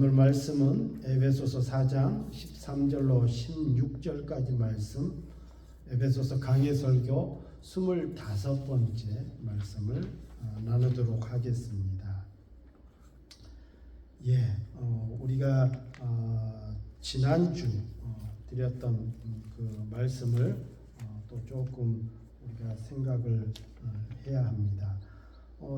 오늘 말씀은 에베소서 4장 13절로 16절까지 말씀, 에베소서 강해 설교 25번째 말씀을 나누도록 하겠습니다. 우리가 지난주 드렸던 그 말씀을 또 조금 우리가 생각을 해야 합니다.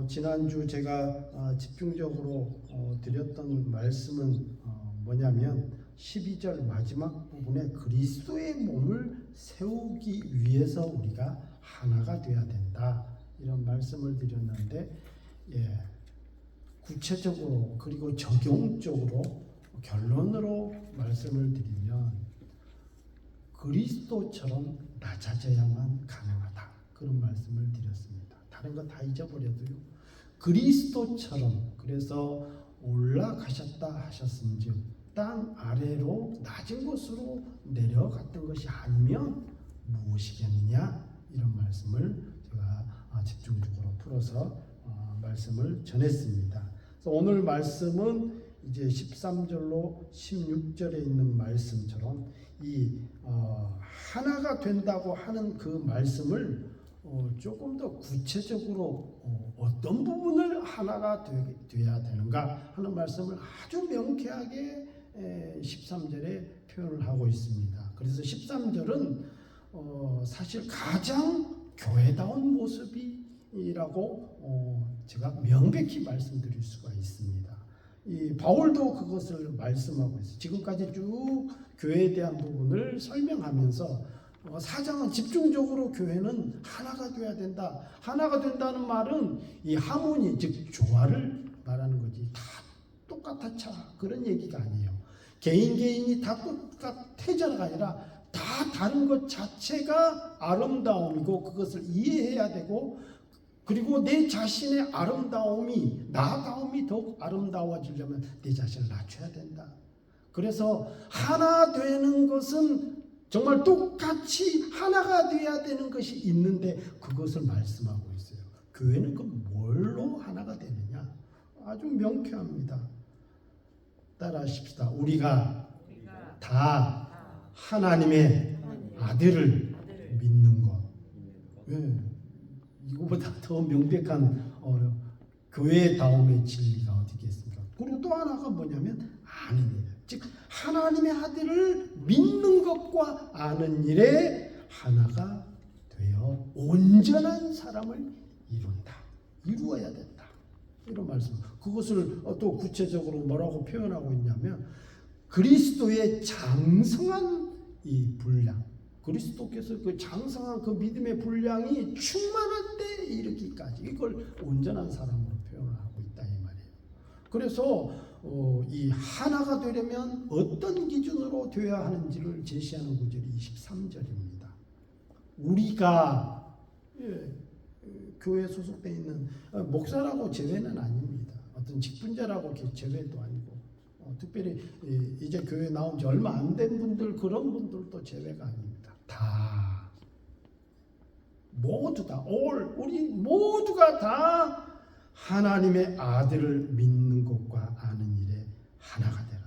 지난주 제가 집중적으로 드렸던 말씀은 뭐냐면 12절 마지막 부분에 그리스도의 몸을 세우기 위해서 우리가 하나가 되어야 된다, 이런 말씀을 드렸는데, 구체적으로 그리고 적용적으로 결론으로 말씀을 드리면 그리스도처럼 낮아져야만 가능하다, 그런 말씀을 드렸습니다. 다른 거 다 잊어버려도요, 그리스도처럼, 그래서 올라가셨다 하셨은즉 땅 아래로 낮은 곳으로 내려갔던 것이 아니면 무엇이겠느냐, 이런 말씀을 제가 집중적으로 풀어서 말씀을 전했습니다. 그래서 오늘 말씀은 이제 13절로 16절에 있는 말씀처럼 이 하나가 된다고 하는 그 말씀을 조금 더 구체적으로 어떤 부분을 하나가 돼야 되는가 하는 말씀을 아주 명쾌하게 13절에 표현을 하고 있습니다. 그래서 13절은 사실 가장 교회다운 모습이라고 제가 명백히 말씀드릴 수가 있습니다. 이 바울도 그것을 말씀하고 있어요. 지금까지 쭉 교회에 대한 부분을 설명하면서 사장은 집중적으로 교회는 하나가 되어야 된다. 하나가 된다는 말은 이 하모니, 즉 조화를 말하는 거지, 다 똑같아차, 그런 얘기가 아니에요. 개인이 다 똑같아자가 아니라 다 다른 것 자체가 아름다움이고 그것을 이해해야 되고, 그리고 내 자신의 아름다움이, 나다움이 더욱 아름다워지려면 내 자신을 낮춰야 된다. 그래서 하나 되는 것은 정말 똑같이 하나가 되어야 되는 것이 있는데 그것을 말씀하고 있어요. 교회는 그 뭘로 하나가 되느냐? 아주 명쾌합니다. 따라하십시다. 우리가 다 하나님의 아들을 믿는 것. 이거보다 더 명백한 교회다움의 진리가 어디 있겠습니까? 그리고 또 하나가 뭐냐면 아는 일. 즉 하나님의 아들을 믿는 것과 아는 일에 하나가 되어 온전한 사람을 이루어야 된다, 이런 말씀. 그것을 또 구체적으로 뭐라고 표현하고 있냐면 그리스도의 장성한 이 분량, 그리스도께서 그 장성한 그 믿음의 분량이 충만한 때 이르기까지, 이걸 온전한 사람으로 표현을 하고 있다, 이 말이에요. 그래서 이 하나가 되려면 어떤 기준으로 되어야 하는지를 제시하는 구절이 23절입니다. 우리가 교회에 소속되어 있는 목사라고 제외는 아닙니다. 어떤 직분자라고 제외도 아니고, 특별히 이제 교회에 나온 지 얼마 안 된 분들, 그런 분들도 제외가 아닙니다. 다 모두 다 우리 모두가 다 하나님의 아들을 믿는 것과 아는 일에 하나가 되라.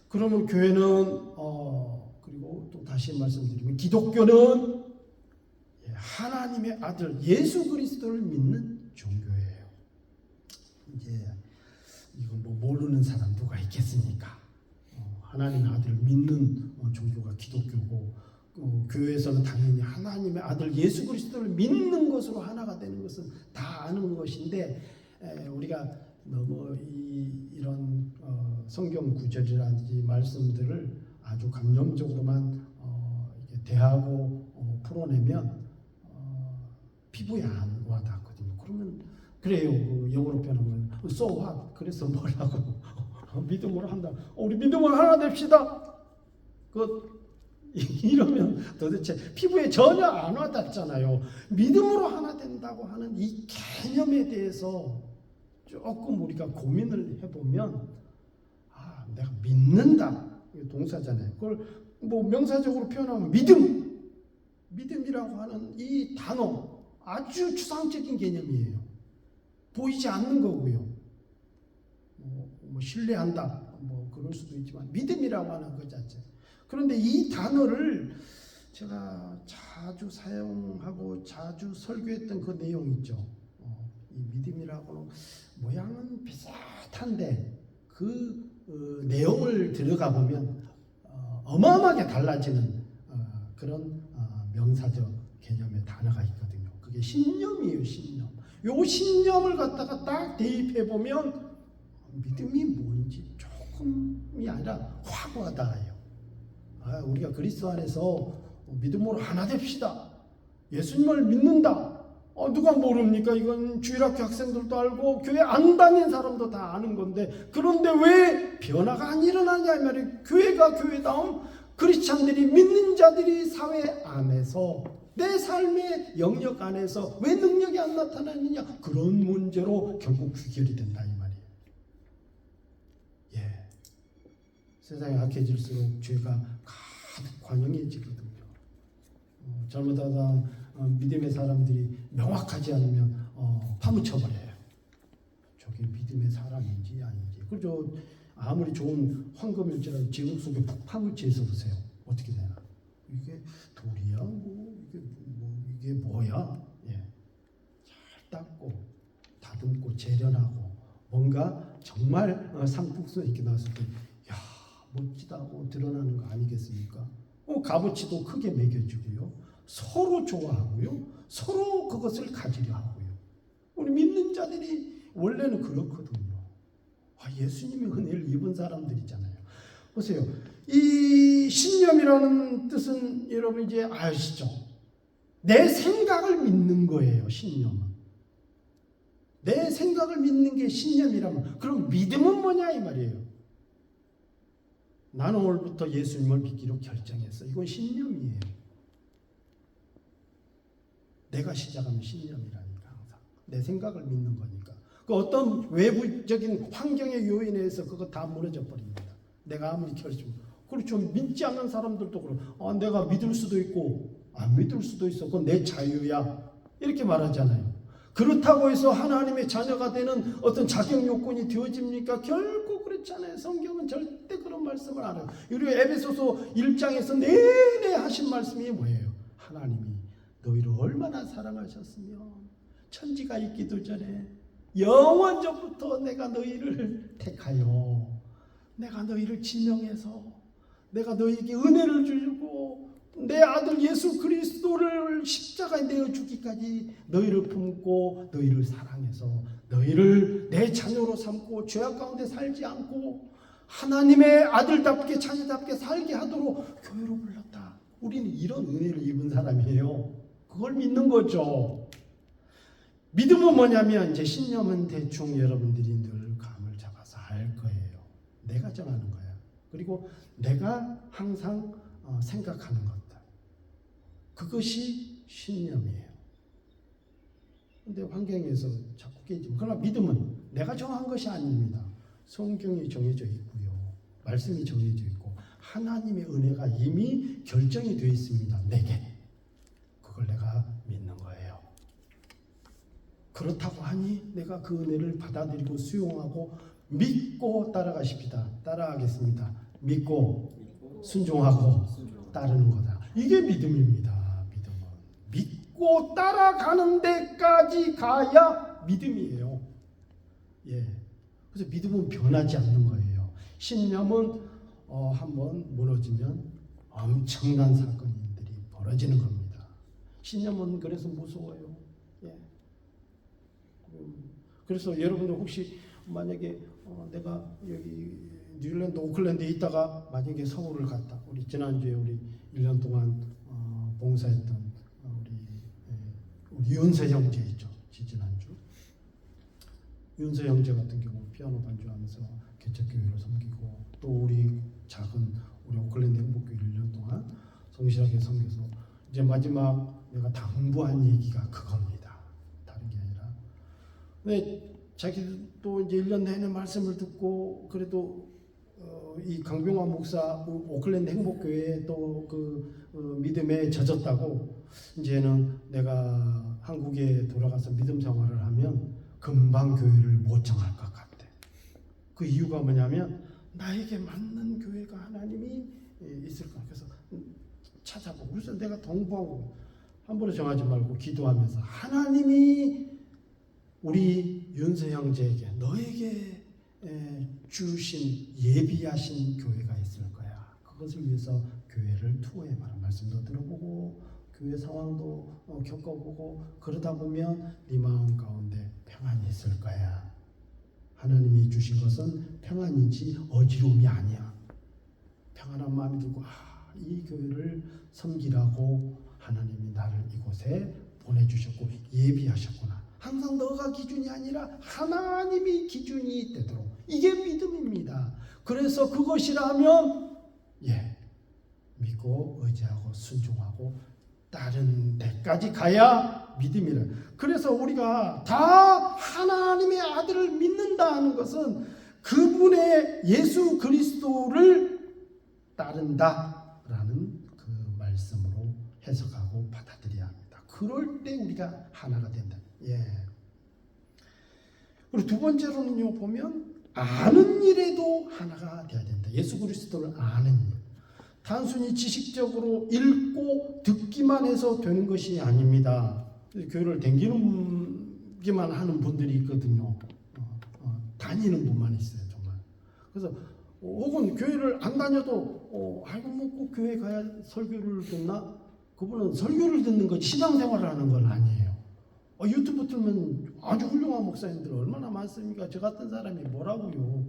그러면 교회는 그리고 또 다시 말씀드리면 기독교는 하나님의 아들 예수 그리스도를 믿는 종교예요. 이제 이거 뭐 모르는 사람 누가 있겠습니까? 하나님의 아들을 믿는 종교가 기독교고, 교회에서는 당연히 하나님의 아들 예수 그리스도를 믿는 것으로 하나가 되는 것은 다 아는 것인데, 우리가 너무 이런 성경 구절이라든지 말씀들을 아주 감정적으로만 대하고 풀어내면 피부에 안 와닿거든요. 그러면 그래요. 그 영어로 표현하면 so what? 그래서 뭐라고 믿음으로 한다. 우리 믿음으로 하나 됩시다. 이러면 도대체 피부에 전혀 안 와닿잖아요. 믿음으로 하나 된다고 하는 이 개념에 대해서 조금 우리가 고민을 해보면, 내가 믿는다, 동사잖아요. 그걸 뭐 명사적으로 표현하면 믿음이라고 하는 이 단어 아주 추상적인 개념이에요. 보이지 않는 거고요. 뭐 신뢰한다, 뭐 그럴 수도 있지만 믿음이라고 하는 것 자체. 그런데 이 단어를 제가 자주 사용하고 자주 설교했던 그 내용 있죠. 이 믿음이라고는 모양은 비슷한데 그 내용을 들어가 보면 어마어마하게 달라지는 그런 명사적 개념의 단어가 있거든요. 그게 신념이에요. 신념. 요 신념을 갖다가 딱 대입해 보면 믿음이 뭔지 조금이 아니라 확고하다예요. 우리가 그리스도 안에서 믿음으로 하나 됩시다. 예수님을 믿는다. 누가 모릅니까? 이건 주일학교 학생들도 알고 교회 안 다니는 사람도 다 아는 건데, 그런데 왜 변화가 안 일어나냐 이 말이에요. 교회가 교회다움 크리스찬들이, 믿는 자들이 사회 안에서, 내 삶의 영역 안에서 왜 능력이 안 나타나느냐, 그런 문제로 결국 귀결이 된다 이 말이에요. 예, 세상이 악해질수록 죄가 가득 관영해지거든요. 잘못하다 믿음의 사람들이 명확하지 않으면 파묻혀버려요. 저게 믿음의 사람인지 아닌지. 그죠? 아무리 좋은 황금일지라도 지옥 속에 푹 파묻혀 있어 보세요. 어떻게 되나? 이게 돌이야? 이게 뭐야? 예. 잘 닦고 다듬고 재련하고 뭔가 정말 상품성 있게 나왔을 때, 야, 멋지다고 드러나는 거 아니겠습니까? 값어치도 크게 매겨주고요. 서로 좋아하고요. 서로 그것을 가지려 하고요. 우리 믿는 자들이 원래는 그렇거든요. 예수님의 은혜를 입은 사람들이잖아요. 보세요. 이 신념이라는 뜻은 여러분 이제 아시죠? 내 생각을 믿는 거예요. 신념은. 내 생각을 믿는 게 신념이라면, 그럼 믿음은 뭐냐 이 말이에요. 나는 오늘부터 예수님을 믿기로 결정했어. 이건 신념이에요. 내가 시작하면 신념이라니까. 항상 내 생각을 믿는 거니까. 그 어떤 외부적인 환경의 요인에 의해서 그거 다 무너져 버립니다. 내가 아무리 결심. 그렇죠. 믿지 않는 사람들도 그럼 내가 믿을 수도 있고 안 믿을 수도 있어. 그건 내 자유야. 이렇게 말하잖아요. 그렇다고 해서 하나님의 자녀가 되는 어떤 자격 요건이 되어집니까? 결코 그렇잖아요. 성경은 절대 그런 말씀을 안 해요. 그리고 에베소서 1장에서 내내 하신 말씀이 뭐예요? 하나님이 너희를 얼마나 사랑하셨으면 천지가 있기도 전에 영원전부터 내가 너희를 택하여 내가 너희를 지명해서 내가 너희에게 은혜를 주고 내 아들 예수 그리스도를 십자가에 내어 주기까지 너희를 품고 너희를 사랑해서 너희를 내 자녀로 삼고 죄악 가운데 살지 않고 하나님의 아들답게 자녀답게 살게 하도록 교회로 불렀다. 우리는 이런 은혜를 입은 사람이에요. 그걸 믿는 거죠. 믿음은 뭐냐면, 이제 신념은 대충 여러분들이 늘 감을 잡아서 알 거예요. 내가 정하는 거야. 그리고 내가 항상 생각하는 것들. 그것이 신념이에요. 근데 환경에서 자꾸 깨지면. 그러나 믿음은 내가 정한 것이 아닙니다. 성경이 정해져 있고요. 말씀이 정해져 있고 하나님의 은혜가 이미 결정이 되어 있습니다. 내게. 그걸 내가 믿는 거예요. 그렇다고 하니 내가 그 은혜를 받아들이고 수용하고 믿고 따라가십니다. 따라가겠습니다. 믿고 순종하고 따르는 거다. 이게 믿음입니다. 믿음은 믿고 따라가는 데까지 가야 믿음이에요. 예. 그래서 믿음은 변하지 않는 거예요. 신념은 한번 무너지면 엄청난 사건들이 벌어지는 겁니다. 신념은 그래서 무서워요. 예. 그래서 여러분들 혹시 만약에 내가 여기 뉴질랜드 오클랜드에 있다가 만약에 서울을 갔다. 우리 지난주에 우리 1년 동안 봉사했던 우리 윤세 형제 있죠. 지난주. 윤세 형제 같은 경우 피아노 반주하면서 개척교회를 섬기고 또 우리 작은 우리 오클랜드 행복교회 1년 동안 성실하게 섬겨서 이제 마지막 내가 당부한 얘기가 그겁니다. 다른 게 아니라. 근데 자기도 이제 1년 내내 말씀을 듣고 그래도 이 강병환 목사 오클랜드 행복교회에 또 그 믿음에 젖었다고 이제는 내가 한국에 돌아가서 믿음 생활을 하면 금방 교회를 못 정할 것 같아. 그 이유가 뭐냐면 나에게 맞는 교회가 하나님이 있을까. 그래서 찾아보고, 그래서 내가 동부하고 함부로 정하지 말고 기도하면서 하나님이 우리 윤서 형제에게 너에게 주신 예비하신 교회가 있을 거야. 그것을 위해서 교회를 투어해봐라. 말씀도 들어보고 교회 상황도 겪어보고 그러다 보면 네 마음 가운데 평안이 있을 거야. 하나님이 주신 것은 평안이지 어지러움이 아니야. 평안한 마음이 들고 이 교회를 섬기라고 하나님이 나를 이곳에 보내주셨고 예비하셨구나. 항상 너가 기준이 아니라 하나님이 기준이 되도록, 이게 믿음입니다. 그래서 그것이라면 믿고 의지하고 순종하고 따른 데까지 가야 믿음이라. 그래서 우리가 다 하나님의 아들을 믿는다 하는 것은 그분의 예수 그리스도를 따른다라는 그 말씀으로 해석하고 받아들여야 합니다. 그럴 때 우리가 하나가 된다. 그리고 두 번째로는요, 보면 아는 일에도 하나가 돼야 된다. 예수 그리스도를 아는 일. 단순히 지식적으로 읽고 듣기만 해서 되는 것이 아닙니다. 교회를 댕기기만 하는 분들이 있거든요. 다니는 분만 있어요, 정말. 그래서 혹은 교회를 안 다녀도 아이고 뭐 꼭 교회 가야 설교를 듣나? 그분은 설교를 듣는 거지 신앙생활을 하는 건 아니에요. 유튜브 틀면 아주 훌륭한 목사님들 얼마나 많습니까? 저 같은 사람이 뭐라고요?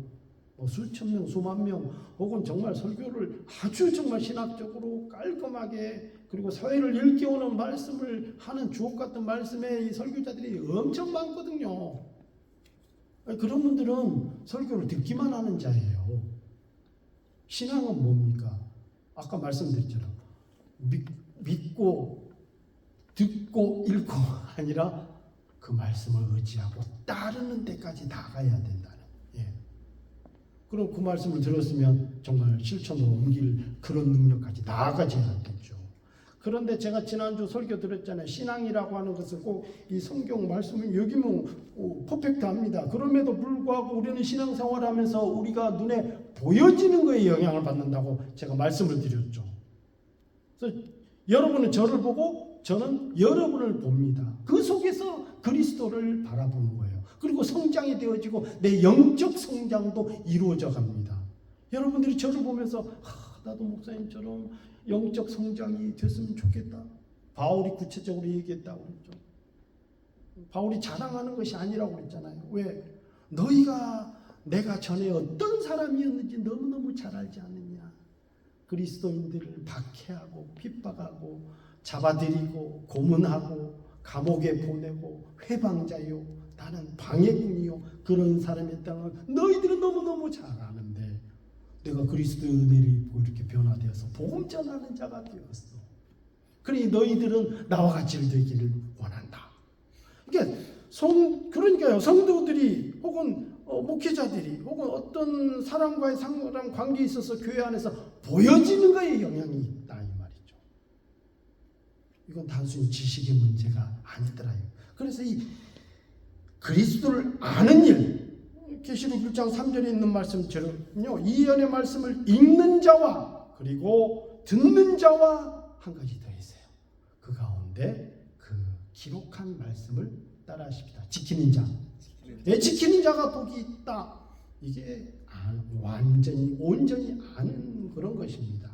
수천 명, 수만 명, 혹은 정말 설교를 아주 정말 신학적으로 깔끔하게, 그리고 사회를 일깨우는 말씀을 하는 주옥 같은 말씀에 이 설교자들이 엄청 많거든요. 그런 분들은 설교를 듣기만 하는 자예요. 신앙은 뭡니까? 아까 말씀드렸잖아요. 믿고 듣고 읽고 아니라 그 말씀을 의지하고 따르는 데까지 나가야 된다는. 그럼 그 말씀을 들었으면 정말 실천으로 옮길 그런 능력까지 나아가야겠죠. 그런데 제가 지난주 설교 드렸잖아요. 신앙이라고 하는 것은 꼭 이 성경 말씀을 여기면 퍼펙트합니다. 그럼에도 불구하고 우리는 신앙생활하면서 우리가 눈에 보여지는 거에 영향을 받는다고 제가 말씀을 드렸죠. 그래서 여러분은 저를 보고 저는 여러분을 봅니다. 그 속에서 그리스도를 바라보는 거예요. 그리고 성장이 되어지고 내 영적 성장도 이루어져 갑니다. 여러분들이 저를 보면서 나도 목사님처럼 영적 성장이 됐으면 좋겠다. 바울이 구체적으로 얘기했다고 그랬죠. 바울이 자랑하는 것이 아니라고 그랬잖아요. 왜? 너희가 내가 전에 어떤 사람이었는지 너무너무 잘 알지 않느냐. 그리스도인들을 박해하고 핍박하고 잡아들이고 고문하고 감옥에 보내고 회방자요. 나는 방해꾼이요. 그런 사람이었다는 걸 너희들은 너무너무 잘 아는데 내가 그리스도의 은혜를 입고 이렇게 변화되어서 복음 전하는 자가 되었어. 그러니 너희들은 나와 같이 되기를 원한다. 그러니까요. 성도들이 혹은 목회자들이 혹은 어떤 사람과의 사람 관계에 있어서 교회 안에서 보여지는 거에 영향이 있다 이 말이죠. 이건 단순히 지식의 문제가 아니더라요. 그래서 이 그리스도를 아는 일, 계시록 1장 3절에 있는 말씀처럼요, 이 연의 말씀을 읽는 자와 그리고 듣는 자와 한 가지 더 있어요. 그 가운데 그 기록한 말씀을 따라하십니다. 지키는 자. 지키는 자가 복이 있다. 이게 완전히 온전히 아는 그런 것입니다.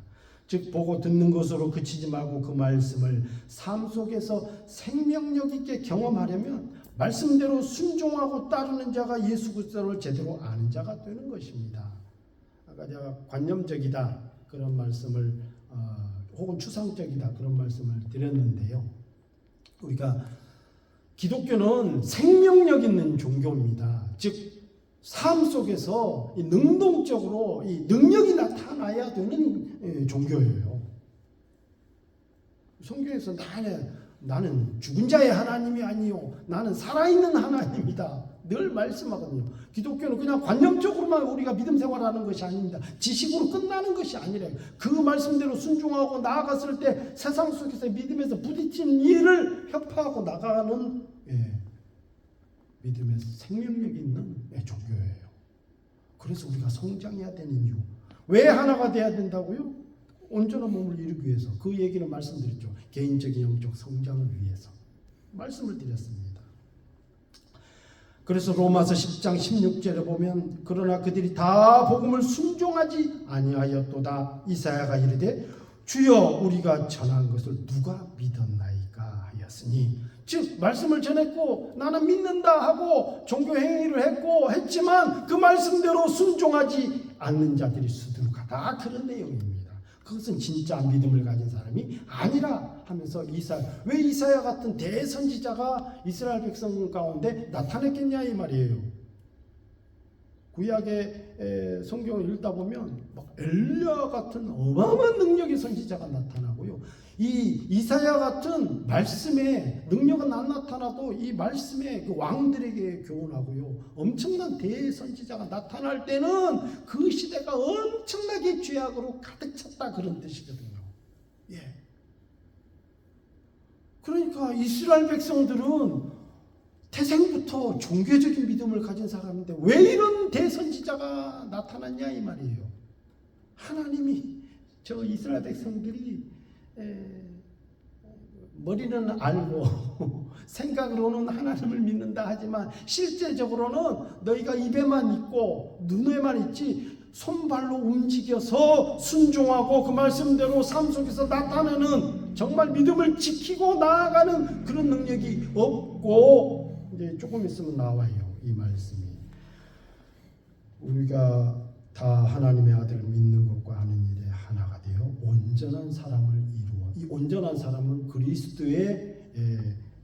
즉 보고 듣는 것으로 그치지 말고 그 말씀을 삶 속에서 생명력 있게 경험하려면 말씀대로 순종하고 따르는 자가 예수 그리스도를 제대로 아는 자가 되는 것입니다. 아까 제가 관념적이다 그런 말씀을 혹은 추상적이다 그런 말씀을 드렸는데요. 우리가 기독교는 생명력 있는 종교입니다. 즉 삶 속에서 이 능동적으로 이 능력이 나타나야 되는 종교예요. 성경에서 나는 죽은 자의 하나님이 아니요 나는 살아있는 하나님이다 늘 말씀하거든요. 기독교는 그냥 관념적으로만 우리가 믿음 생활하는 것이 아닙니다. 지식으로 끝나는 것이 아니래요. 그 말씀대로 순종하고 나아갔을 때 세상 속에서 믿음에서 부딪힌 일을 협파하고 나가는 믿음에서 생명력 있는 종교예요. 그래서 우리가 성장해야 되는 이유. 왜 하나가 돼야 된다고요? 온전한 몸을 이루기 위해서. 그 얘기는 말씀드렸죠. 개인적인 영적 성장을 위해서 말씀을 드렸습니다. 그래서 로마서 10장 16절에 보면 그러나 그들이 다 복음을 순종하지 아니하였도다. 이사야가 이르되 주여 우리가 전한 것을 누가 믿었나이까 하였으니, 즉 말씀을 전했고 나는 믿는다 하고 종교 행위를 했고 했지만 그 말씀대로 순종하지 않는 자들이 수두룩하다, 그런 내용입니다. 그것은 진짜 믿음을 가진 사람이 아니라 하면서 왜 이사야 같은 대선지자가 이스라엘 백성 가운데 나타났겠냐 이 말이에요. 구약의 성경을 읽다 보면 막 엘리야 같은 어마어마한 능력의 선지자가 나타나고요. 이 이사야 같은 말씀에 능력은 안 나타나도 이 말씀에 그 왕들에게 교훈하고요. 엄청난 대선지자가 나타날 때는 그 시대가 엄청나게 죄악으로 가득 찼다, 그런 뜻이거든요. 예. 그러니까 이스라엘 백성들은 태생부터 종교적인 믿음을 가진 사람인데 왜 이런 대선지자가 나타났냐 이 말이에요. 하나님이 저 이스라엘 백성들이 머리는 알고 생각으로는 하나님을 믿는다 하지만 실제적으로는 너희가 입에만 있고 눈에만 있지 손발로 움직여서 순종하고 그 말씀대로 삶 속에서 나타내는 정말 믿음을 지키고 나아가는 그런 능력이 없고, 이제 조금 있으면 나와요 이 말씀이. 우리가 다 하나님의 아들을 믿는 것과 하는 일에 하나가 되어 온전한 사람을 이루어, 이 온전한 사람은 그리스도의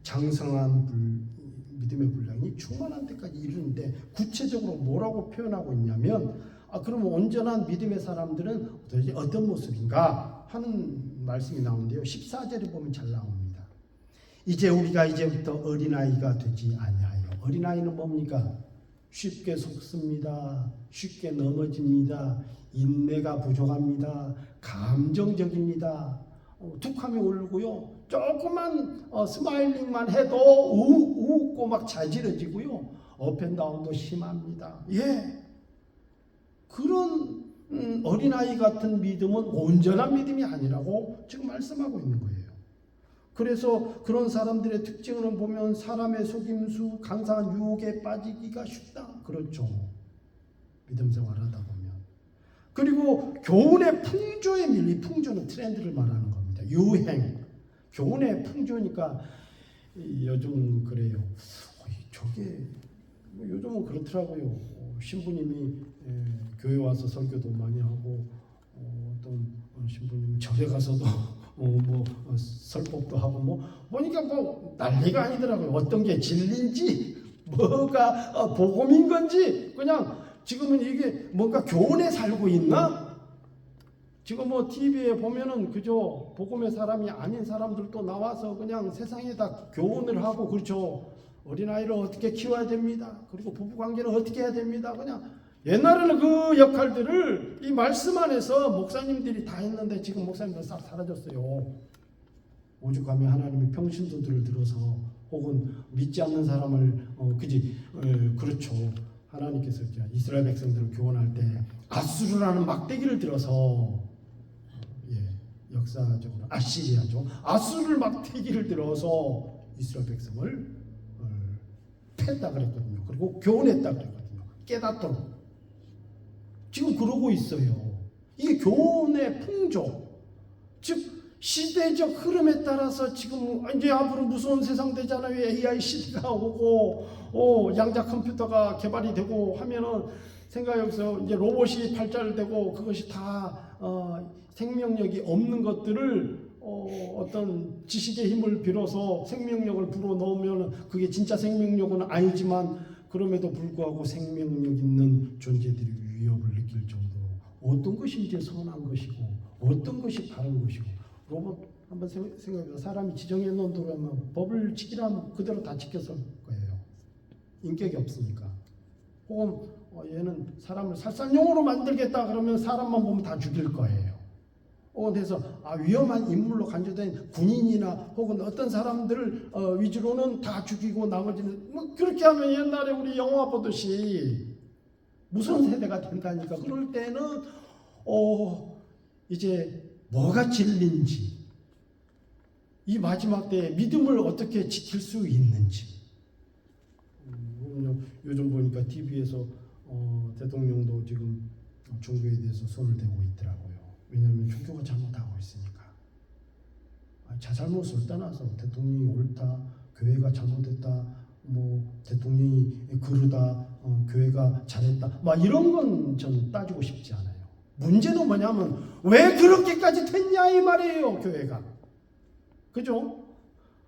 장성한 믿음의 분량이 충만한 데까지 이르는데, 구체적으로 뭐라고 표현하고 있냐면, 그러면 온전한 믿음의 사람들은 도대체 어떤 모습인가 하는 말씀이 나오는데요. 14절에 보면 잘 나옵니다. 이제 우리가 이제부터 어린아이가 되지 아니하여. 어린아이는 뭡니까? 쉽게 속습니다. 쉽게 넘어집니다. 인내가 부족합니다. 감정적입니다. 툭하면 울고요. 조그만 스마일링만 해도 웃고 막 자지러지고요. 업앤다운도 심합니다. 예, 그런 어린아이 같은 믿음은 온전한 믿음이 아니라고 지금 말씀하고 있는 거예요. 그래서 그런 사람들의 특징을 보면 사람의 속임수, 강상한 유혹에 빠지기가 쉽다. 그렇죠. 믿음 생활하다 보면. 그리고 교훈의 풍조에 밀리, 풍조는 트렌드를 말하는 겁니다. 유행. 교훈의 풍조니까 요즘 그래요. 저게 요즘은 그렇더라고요. 신부님이 교회 와서 설교도 많이 하고 어떤 신부님은 절에 가서도 설법도 하고 보니까 난리가 아니더라고요. 어떤 게 진리인지 뭐가 복음인 건지 그냥 지금은 이게 뭔가 교훈에 살고 있나? 지금 TV에 보면은 그저 복음의 사람이 아닌 사람들도 나와서 그냥 세상에다 교훈을 하고, 그렇죠. 어린아이를 어떻게 키워야 됩니다. 그리고 부부관계는 어떻게 해야 됩니다. 그냥 옛날에는 그 역할들을 이 말씀 안에서 목사님들이 다 했는데 지금 목사님들 싹 사라졌어요. 오죽하면 하나님이 평신도들을 들어서 혹은 믿지 않는 사람을 그렇죠. 하나님께서 이스라엘 백성들을 교훈할 때 아수르라는 막대기를 들어서 역사적으로 아시리아죠. 아수르 막대기를 들어서 이스라엘 백성을 팼다 그랬거든요. 그리고 교훈했다 그랬거든요. 깨닫도록. 지금 그러고 있어요. 이게 교훈의 풍조, 즉 시대적 흐름에 따라서 지금 이제 앞으로 무서운 세상 되잖아요. AI 시대가 오고 양자 컴퓨터가 개발이 되고 하면은 생각해서 이제 로봇이 발달되고 그것이 다 생명력이 없는 것들을 어떤 지식의 힘을 빌어서 생명력을 불어넣으면 그게 진짜 생명력은 아니지만 그럼에도 불구하고 생명력 있는 존재들이 위협을 느낄 정도로 어떤 것이 이제 선한 것이고 어떤 것이 바른 것이고, 로봇 한번 생각해보세요. 사람이 지정해 놓은 대로 하면 법을 지키라면 그대로 다 지켰을 거예요. 인격이 없으니까. 혹은 얘는 사람을 살상용으로 만들겠다 그러면 사람만 보면 다 죽일 거예요. 그래서 위험한 인물로 간주된 군인이나 혹은 어떤 사람들을 위주로는 다 죽이고 나머지는 그렇게 하면 옛날에 우리 영화 보듯이 무서운 세대가 된다니까. 그럴 때는 이제 뭐가 진리인지, 이 마지막 때에 믿음을 어떻게 지킬 수 있는지. 요즘 보니까 TV에서 대통령도 지금 종교에 대해서 손을 대고 있더라고요. 왜냐하면 종교가 잘못하고 있으니까. 자잘못을 떠나서 대통령이 옳다, 교회가 잘못했다, 뭐 대통령이 그르다, 교회가 잘했다, 막 이런 건 저는 따지고 싶지 않아요. 문제는 뭐냐면 왜 그렇게까지 됐냐 이 말이에요. 교회가, 그죠?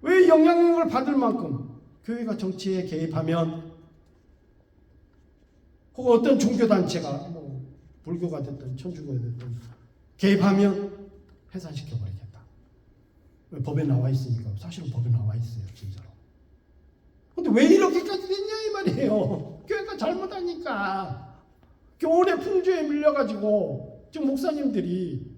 왜 영향력을 받을 만큼 교회가 정치에 개입하면, 혹은 어떤 종교단체가 뭐 불교가 됐든 천주교가 됐든 개입하면 해산시켜버리겠다. 법에 나와 있으니까. 사실은 법에 나와 있어요, 진짜로. 근데 왜 이렇게까지 됐냐 이 말이에요. 교회가 잘못하니까. 교훈의 풍조에 밀려가지고 지금 목사님들이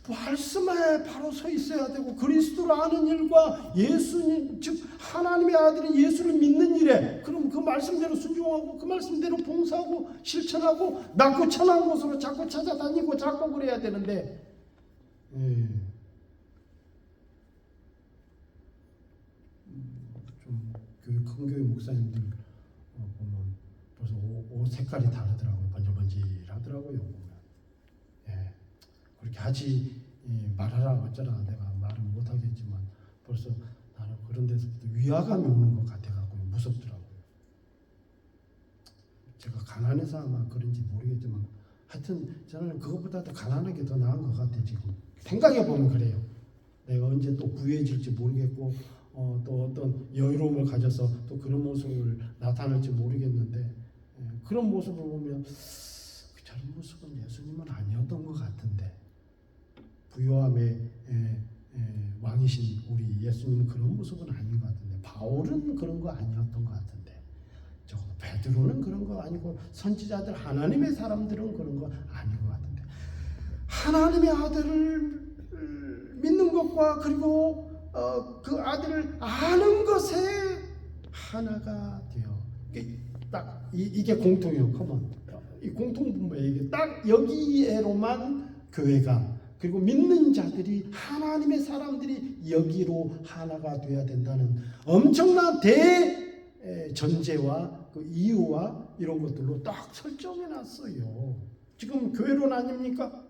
말씀에 바로 서 있어야 되고, 그리스도를 아는 일과 예수님, 즉 하나님의 아들인 예수를 믿는 일에, 그럼 그 말씀대로 순종하고 그 말씀대로 봉사하고 실천하고 낮고 천한 곳으로 자꾸 찾아다니고 자꾸 그래야 되는데, 좀 큰 교회 목사님들 보면 벌써 옷 색깔이 다르더라고요. 번질번질하더라고요. 보면. 그렇게 하지 말하라 어쩌라 내가 말을 못하겠지만 벌써 나는 그런 데서부터 위화감이 오는 것 같아갖고 무섭더라고요. 제가 가난해서 아마 그런지 모르겠지만 하여튼 저는 그것보다 더 가난한 게 더 나은 것 같아요. 지금 생각해보면 그래요. 내가 언제 또 부유해질지 모르겠고 또 어떤 여유로움을 가져서 또 그런 모습을 나타낼지 모르겠는데, 그런 모습을 보면 저런 모습은 예수님은 아니었던 것 같은데, 부요함의 왕이신 우리 예수님은 그런 모습은 아닌 것 같은데, 바울은 그런 거 아니었던 것 같은데, 적어도 베드로는 그런 거 아니고 선지자들 하나님의 사람들은 그런 거 아닌 것 같은데, 하나님의 아들을 믿는 것과 그리고 그 아들을 아는 것에 하나가 되어, 딱 이게 공통이에요. 이 공통분모에 이게 딱 여기에로만 교회가, 그리고 믿는 자들이, 하나님의 사람들이 여기로 하나가 되어야 된다는 엄청난 대전제와 그 이유와 이런 것들로 딱 설정해 놨어요. 지금 교회론 아닙니까?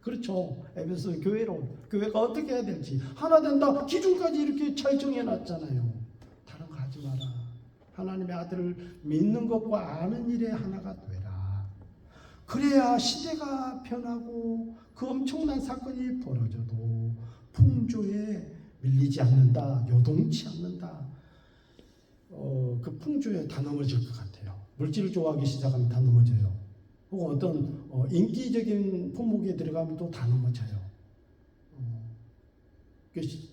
그렇죠. 에베소 교회가 어떻게 해야 될지 하나 된다 기준까지 이렇게 잘 정해놨잖아요. 다른 거 하지 마라. 하나님의 아들을 믿는 것과 아는 일에 하나가 되라. 그래야 시대가 변하고 그 엄청난 사건이 벌어져도 풍조에 밀리지 않는다, 요동치 않는다. 그 풍조에 다 넘어질 것 같아요. 물질을 좋아하기 시작하면 다 넘어져요. 혹은 어떤 인기적인 품목에 들어가면 또 다 넘어져요.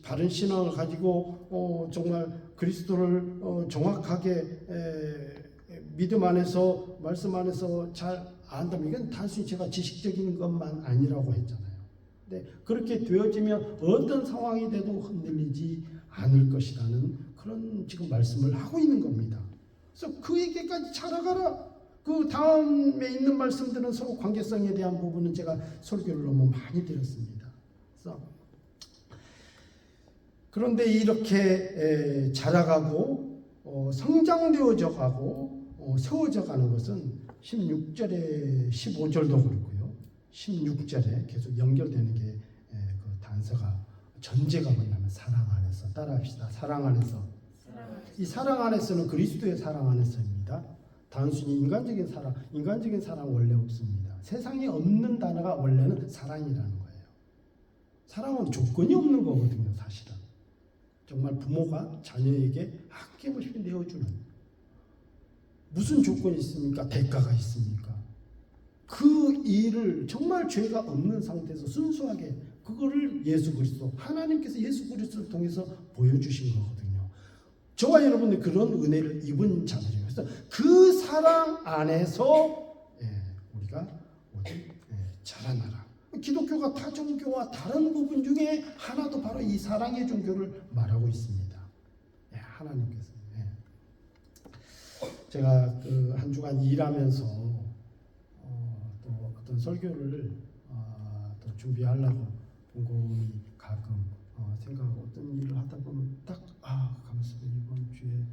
바른 신앙을 가지고 정말 그리스도를 정확하게 믿음 안에서, 말씀 안에서 잘 안다면, 이건 단순히 제가 지식적인 것만 아니라고 했잖아요. 근데 그렇게 되어지면 어떤 상황이 돼도 흔들리지 않을 것이라는 그런 지금 말씀을 하고 있는 겁니다. 그래서 그에게까지 자라가라. 그 다음에 있는 말씀들은 서로 관계성에 대한 부분은 제가 설교를 너무 많이 드렸습니다. 그런데 이렇게 자라가고 성장되어져 가고 세워져 가는 것은 16절에 15절도 그렇고요. 16절에 계속 연결되는 게 그 단서가, 전제가 뭐냐면 사랑 안에서. 따라합시다. 사랑 안에서. 이 사랑 안에서는 그리스도의 사랑 안에서입니다. 단순히 인간적인 사랑 원래 없습니다. 세상에 없는 단어가 원래는 사랑이라는 거예요. 사랑은 조건이 없는 거거든요, 사실은. 정말 부모가 자녀에게 아낌없이 내어주는, 무슨 조건이 있습니까? 대가가 있습니까? 그 일을 정말 죄가 없는 상태에서 순수하게, 그거를 예수 그리스도, 하나님께서 예수 그리스도를 통해서 보여주신 거거든요. 저와 여러분들 그런 은혜를 입은 자들이에요. 그래서 그 사랑 안에서 우리가 자라나라. 기독교가 타 종교와 다른 부분 중에 하나도 바로 이 사랑의 종교를 말하고 있습니다. 하나님께서. 제가 그 한 주간 일하면서 설교를 또 준비하려고 곰곰이 가끔 생각하고 어떤 일을 하다 보면 딱 가만있어 이번 주에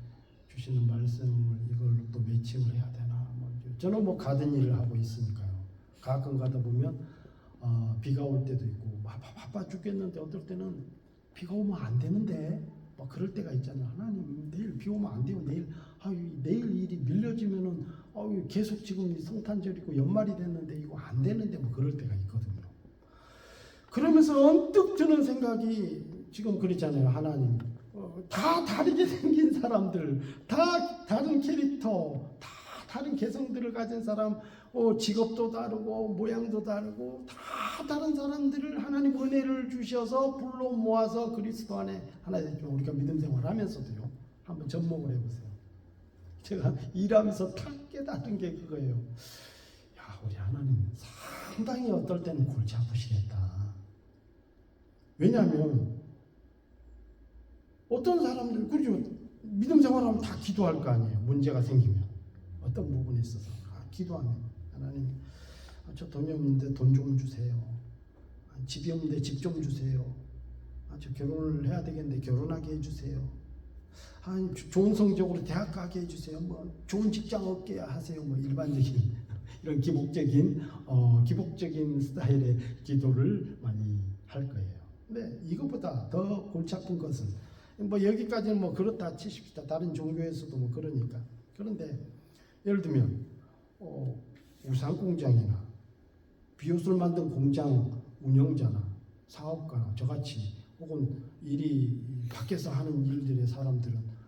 주시는 말씀을 이걸로 또 매칭을 해야 되나. 저는 뭐 가든 일을 하고 있으니까요. 가끔 가다 보면 비가 올 때도 있고 바빠 죽겠는데 어떨 때는 비가 오면 안 되는데 뭐 그럴 때가 있잖아요. 하나님 내일 비 오면 안 돼요. 내일 일이 밀려지면은 계속 지금 성탄절이고 연말이 됐는데 이거 안 되는데 뭐 그럴 때가 있거든요. 그러면서 언뜻 드는 생각이 지금 그랬잖아요. 하나님 다 다르게 생긴 사람들, 다 다른 캐릭터, 다 다른 개성들을 가진 사람, 직업도 다르고 모양도 다르고 다 다른 사람들을 하나님 은혜를 주셔서 불러 모아서 그리스도 안에 하나 되죠. 우리가 믿음 생활하면서도요. 한번 접목을 해보세요. 제가 일하면서 딱 깨달은 게 그거예요. 야, 우리 하나님 상당히 어떨 때는 골치 아프시겠다. 왜냐하면 어떤 사람들 그죠? 믿음 생활하면 다 기도할 거 아니에요. 문제가 생기면 어떤 부분에 있어서 기도하면 하나님 저 돈이 없는데 돈 좀 주세요. 집이 없는데 집 좀 주세요. 저 결혼을 해야 되겠는데 결혼하게 해주세요. 좋은 성적으로 대학 가게 해주세요. 뭐 좋은 직장 얻게 하세요. 뭐 일반적인 이런 기복적인 스타일의 기도를 많이 할 거예요. 근데 이것보다 더 골치 아픈 것은 뭐 여기까지는 뭐 그렇다 치십시다. 다른 종교에서도 뭐 그러니까. 그런데 예를 들면 우산 공장이나 비옷을 만든 공장 운영자나 사업가나 저같이 혹은 일이 밖에서 하는 일들의 사람들은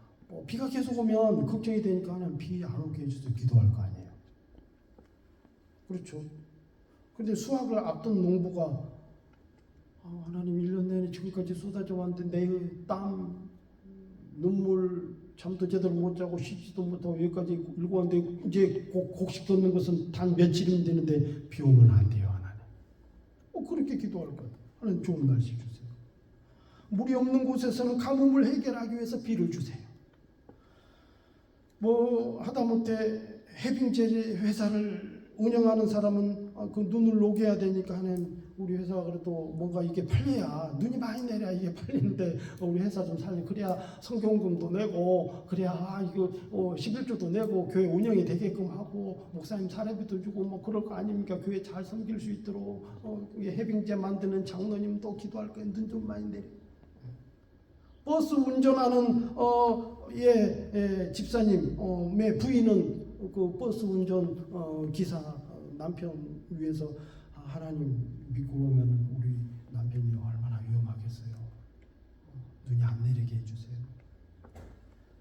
비가 계속 오면 걱정이 되니까 하나님 비 안 오게 해주세요. 기도할 거 아니에요. 그렇죠. 그런데 수확을 앞둔 농부가 하나님 1년 내내 지금까지 쏟아져 왔는데 내 땀, 눈물, 잠도 제대로 못 자고 쉬지도 못하고 여기까지 일고 왔는데 이제 곡식 돋는 것은 단 며칠이면 되는데 비 오면 안 돼요. 하나님. 그렇게 기도할 거예요. 하나님 좋은 날씨 주세요. 물이 없는 곳에서는 가뭄을 해결하기 위해서 비를 주세요. 뭐 하다못해 해빙제 회사를 운영하는 사람은 그 눈을 녹여야 되니까 하나님 우리 회사가 그래도 뭔가 이게 팔려야 눈이 많이 내려야 이게 팔리는데 우리 회사 좀 살려 그래야 성경금도 내고 그래야 이거 11조도 내고 교회 운영이 되게끔 하고 목사님 사례비도 주고 뭐 그럴 거 아닙니까? 교회 잘 섬길 수 있도록 해빙제 만드는 장로님도 기도할 거예요. 눈 좀 많이 내려. 버스 운전하는 집사님의 부인은 그 버스 운전 기사 남편 위해서 하나님 믿고 오면 우리 남편이 얼마나 위험하겠어요. 눈이 안 내리게 해주세요.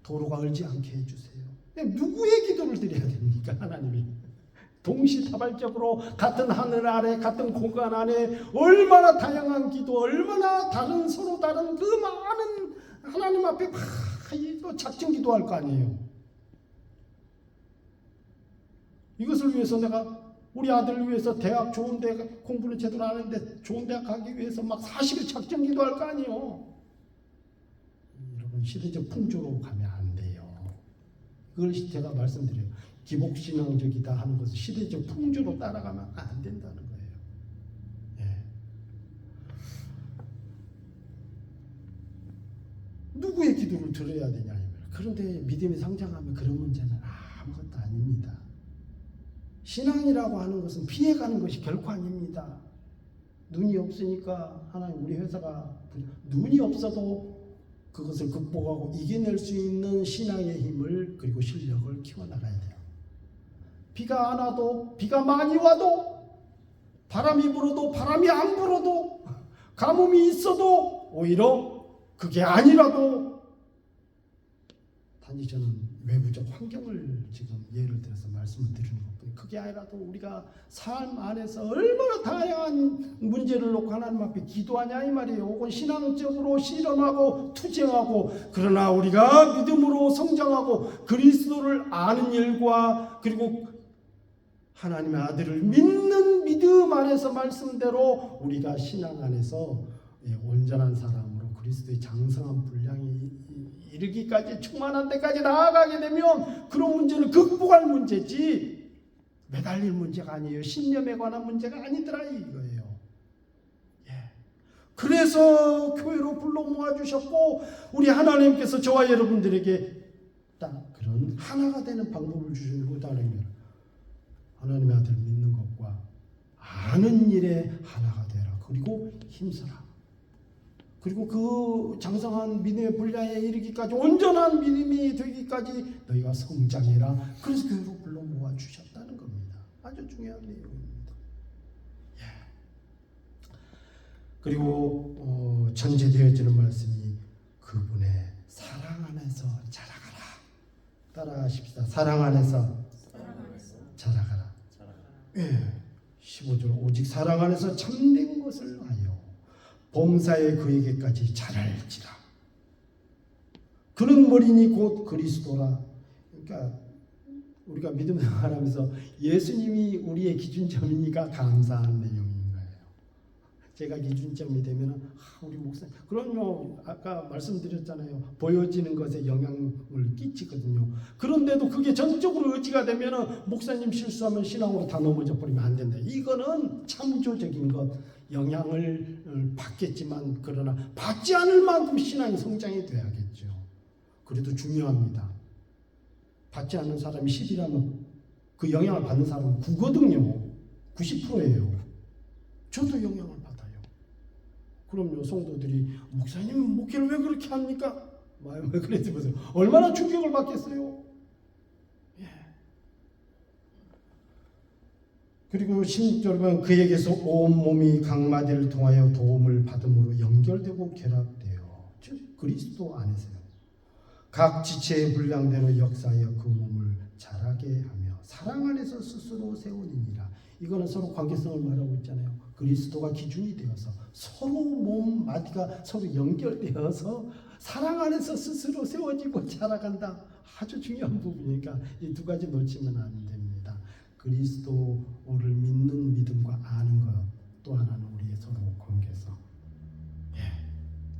도로가 얼지 않게 해주세요. 누구의 기도를 드려야 됩니까? 하나님이 동시다발적으로 같은 하늘 아래 같은 공간 안에 얼마나 다양한 기도, 얼마나 서로 다른 그 많은 하나님 앞에 또 작정 기도할 거 아니에요. 이것을 위해서 내가 우리 아들을 위해서 대학 좋은 대 공부를 제대로 하는데 좋은 대학 가기 위해서 막 40일 작정 기도할 거 아니에요. 여러분 시대적 풍조로 가면 안 돼요. 그걸 제가 말씀드려요. 기복신앙적이다 하는 것은 시대적 풍조로 따라가면 안 된다는 거예요. 예. 누구의 기도를 들어야 되냐. 그런데 믿음이 성장하면 그런 문제는 아무것도 아닙니다. 신앙이라고 하는 것은 피해가는 것이 결코 아닙니다. 눈이 없으니까 하나님 우리 회사가 눈이 없어도 그것을 극복하고 이겨낼 수 있는 신앙의 힘을 그리고 실력을 키워나가야 돼요. 비가 안 와도 비가 많이 와도 바람이 불어도 바람이 안 불어도 가뭄이 있어도 오히려 그게 아니라도 단지 저는 외부적 환경을 지금 예를 들어서 말씀을 드리는 것뿐이 그게 아니라도 우리가 삶 안에서 얼마나 다양한 문제를 놓고 하나님 앞에 기도하냐 이 말이에요. 혹은 신앙적으로 실험하고 투쟁하고 그러나 우리가 믿음으로 성장하고 그리스도를 아는 일과 그리고 하나님의 아들을 믿는 믿음 안에서 말씀대로 우리가 신앙 안에서 온전한 사람으로 그리스도의 장성한 분량이 이르기까지 충만한 데까지 나아가게 되면 그런 문제는 극복할 문제지 매달릴 문제가 아니에요. 신념에 관한 문제가 아니더라 이거예요. 예. 그래서 교회로 불러 모아주셨고 우리 하나님께서 저와 여러분들에게 딱 그런 하나가 되는 방법을 주시는 거다라는 하나님의 아들 믿는 것과 아는 일에 하나가 되라. 그리고 힘써라. 그리고 그 장성한 믿음의 분량에 이르기까지 온전한 믿음이 되기까지 너희가 성장해라. 그래서 교회로 불러 모아 주셨다는 겁니다. 아주 중요한 내용입니다. 예. 그리고 전제되어지는 말씀이 그분의 사랑 안에서 자라가라. 따라하십시다. 사랑 안에서 자라가라. 예. 15절 오직 사랑 안에서 참된 것을 하여 범사에 그에게까지 자랄지라. 그는 머리니 곧 그리스도라. 그러니까 우리가 믿음 생활하면서 예수님이 우리의 기준점이니까 감사한 내용인 거예요. 제가 기준점이 되면 우리 목사님 그럼요. 아까 말씀드렸잖아요. 보여지는 것에 영향을 끼치거든요. 그런데도 그게 전적으로 의지가 되면 목사님 실수하면 신앙으로 다 넘어져 버리면 안 된다. 이거는 참조적인 것 영향을 받겠지만 그러나 받지 않을 만큼 신앙이 성장이 돼야겠죠. 그래도 중요합니다. 받지 않는 사람이 10이라면 그 영향을 받는 사람은 9거든요. 90%예요. 저도 영향을 받아요. 그럼요. 성도들이 목사님 목회를 왜 그렇게 합니까? 왜 그랬지 보세요. 얼마나 충격을 받겠어요. 예. 그리고 16절은 그에게서 온 몸이 각 마디를 통하여 도움을 받음으로 연결되고 결합되어 즉 그리스도 안에서요. 각 지체의 분량대로 역사하여 그 몸을 자라게 하며 사랑 안에서 스스로 세우니라. 이거는 서로 관계성을 말하고 있잖아요. 그리스도가 기준이 되어서 서로 몸 마디가 서로 연결되어서 사랑 안에서 스스로 세워지고 자라간다. 아주 중요한 부분이니까 이 두 가지 놓치면 안 됩니다. 그리스도를 믿는 믿음과 아는 것, 또 하나는 우리의 서로 관계성. 예.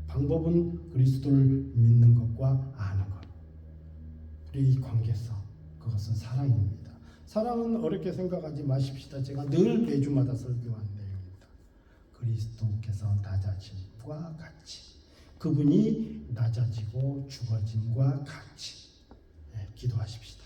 방법은 그리스도를 믿는 것과 아는 것. 그리고 이 관계성, 그것은 사랑입니다. 사랑은 어렵게 생각하지 마십시다. 제가 늘 매주마다 설교한 내용입니다. 그리스도께서 낮아짐과 같이, 그분이 낮아지고 죽어짐과 같이. 예, 기도하십시다.